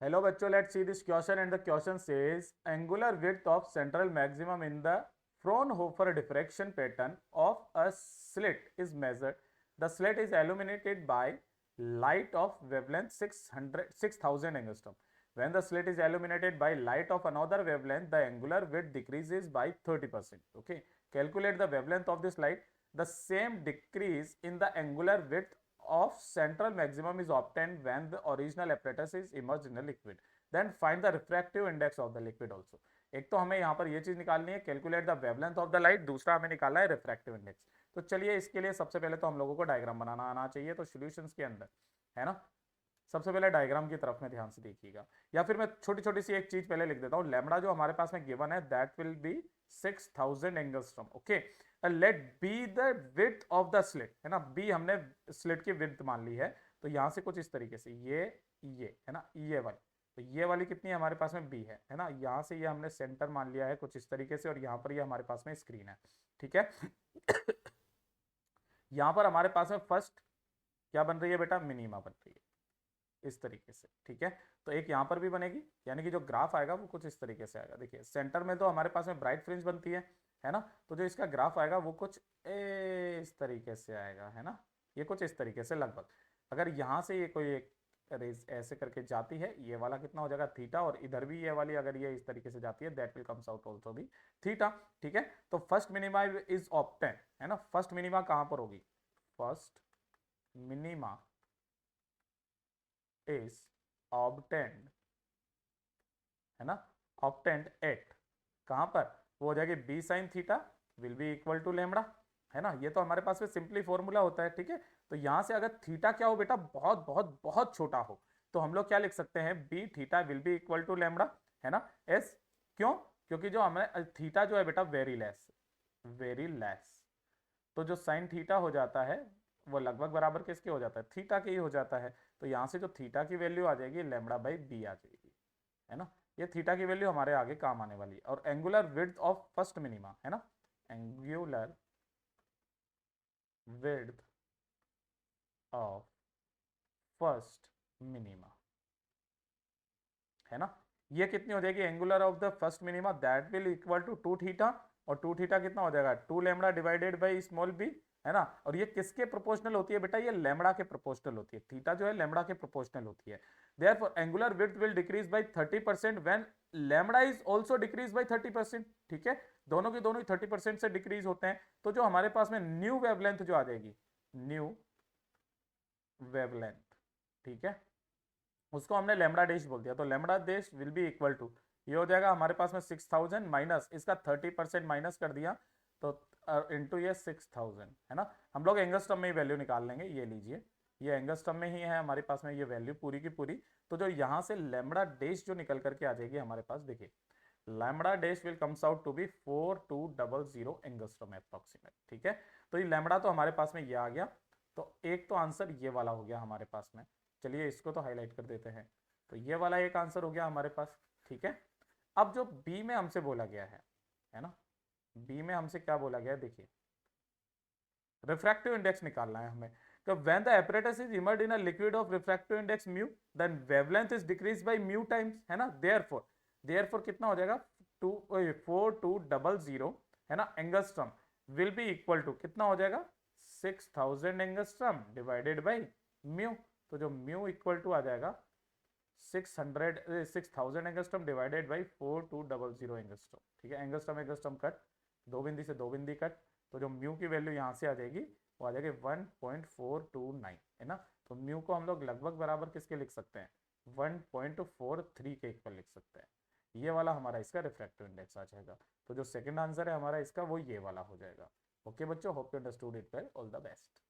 Hello बच्चों, let's see this question and the question says angular width of central maximum in the Fraunhofer diffraction pattern of a slit is measured. The slit is illuminated by light of wavelength 6000 angstrom. When the slit is illuminated by light of another wavelength, the angular width decreases by 30%. Okay, calculate the wavelength of this light. The same decrease in the angular width of central maximum is obtained when the original apparatus is immersed in a liquid. Then find the refractive index of the liquid also. एक तो हमें यहाँ पर ये चीज निकालनी है, calculate the wavelength of the light, दूसरा हमें निकालना है रिफ्रैक्टिव इंडेक्स। तो चलिए इसके लिए सबसे पहले तो हम लोगों को डायग्राम बनाना आना चाहिए, तो सॉल्यूशंस के अंदर है ना, सबसे पहले डायग्राम की तरफ में ध्यान से देखिएगा, या फिर मैं छोटी छोटी सी एक चीज पहले लिख देता हूँ। लैम्बडा जो हमारे पास में गिवन है that will be 6000 angstrom. Okay, let b the width of the slit, है ना, बी हमने स्लिट की विड्थ मान ली है, तो यहां से कुछ इस तरीके से ये है ना, ये वाली, तो ये वाली कितनी है हमारे पास में बी है ना, यहां से ये हमने सेंटर मान लिया है कुछ इस तरीके से, और यहाँ पर ये हमारे पास में स्क्रीन है, ठीक है। यहाँ पर हमारे पास में फर्स्ट क्या बन रही है बेटा, मिनिमा बन रही है इस तरीके से, ठीक है। तो एक यहाँ पर भी बनेगी, यानी कि जो ग्राफ आएगा वो कुछ इस तरीके से आएगा। देखिए सेंटर में तो हमारे पास में ब्राइट फ्रिंज बनती है ना, तो जो इसका ग्राफ आएगा वो कुछ इस तरीके से आएगा, है ना, ये कुछ इस तरीके से लगभग। अगर यहाँ से ये कोई एक रेज ऐसे करके जाती है, ये वाला कितना हो जाएगा थीटा, और इधर भी ये वाली अगर ये इस तरीके से जाती है that will comes out also भी थीटा, ठीक है। तो फर्स्ट मिनिमा इज ऑब्टेन, है ना, फर्स्ट मिनिमा कहां पर होगी, फर्स्ट मिनिमा is obtained, है ना, obtained at कहां पर, वो हो जाएगी b sin theta will be equal to lambda, है ना। ये तो हमारे पास में सिंपली फॉर्मूला होता है, ठीक है। तो यहां से अगर थीटा क्या हो बेटा, बहुत बहुत बहुत छोटा हो, तो हम लोग क्या लिख सकते हैं, b theta will be equal to lambda, है ना, s। क्यों, क्योंकि जो हमें थीटा जो है बेटा वेरी लेस, तो जो साइन थीटा हो जाता है वो लगभग बराबर किसके हो जाता है, थीटा के ही हो जाता है। तो यहां से जो थीटा की वैल्यू आ जाएगी लेमड़ा बाई बी आ जाएगी, है ना। ये थीटा की वैल्यू हमारे आगे काम आने वाली है। और angular width of first minima, है ना, angular width of first minima, है ना, ये कितनी हो जाएगी, angular of the first minima that will equal to 2 theta, और 2 थीटा कितना हो जाएगा 2 lambda divided by small b, है ना। और ये किसके प्रोपोर्शनल होती है बेटा, ये लेमड़ा के प्रोपोर्शनल होती है, थीटा जो है लेमड़ा के प्रोपोर्शनल होती है। Therefore angular width will decrease by 30% when lambda is also decrease by 30%, ठीक है। दोनों के दोनों 30% से डिक्रीज होते हैं। तो जो हमारे पास में न्यू वेवलेंथ जो आ जाएगी, न्यू वेवलेंथ, ठीक है, उसको हमने लेमड़ा डैश बोल दिया, तो lambda dash will be equal to, ये हो जाएगा हमारे पास में 6000 माइनस इसका 30% माइनस कर दिया, तो इंटू ये 6000, है ना। हम लोग एंगस्ट्रम में ही वैल्यू निकाल लेंगे, ये लीजिए, ये एंगस्ट्रम में ही है हमारे पास में ये वैल्यू पूरी की पूरी। तो जो यहाँ से लेमड़ा डैश जो निकल करके आ जाएगी हमारे पास, देखिए lambda dash will comes out to be 4200 angstrom approximate, ठीक है। तो ये लैम्बडा तो हमारे पास में ये आ गया, तो एक तो आंसर ये वाला हो गया हमारे पास में। चलिए इसको तो हाईलाइट कर देते हैं, तो ये वाला एक आंसर हो गया हमारे पास, ठीक है। अब जो बी में हमसे बोला गया है ना, बी में हमसे क्या बोला गया है, देखिए रिफ्रैक्टिव इंडेक्स निकालना है हमें। तो when the apparatus is immersed in a liquid of refractive index mu, then wavelength is decreased by mu times, है ना। therefore कितना हो जाएगा 4200, है ना, angstrom will be equal to कितना हो जाएगा 6000 एंगस्ट्रम डिवाइडेड बाई म्यू। तो जो म्यू इक्वल टू आ जाएगा 6000 एंगस्ट्रम डिवाइडेड बाई 4200 एंगस्ट्रम, ठीक है। एंगस्ट्रम कट, दो बिंदी से दो बिंदी कट, तो जो म्यू की वैल्यू यहाँ से आ जाएगी वो आ जाएगी 1.429, है ना। तो म्यू को हम लोग लगभग बराबर किसके लिख सकते हैं, 1.43 के इक्वल लिख सकते हैं। ये वाला हमारा इसका रिफ्रैक्टिव इंडेक्स आ जाएगा। तो जो सेकंड आंसर है हमारा इसका वो ये वाला हो जाएगा। ओके बच्चों, hope you understood it well, all the best.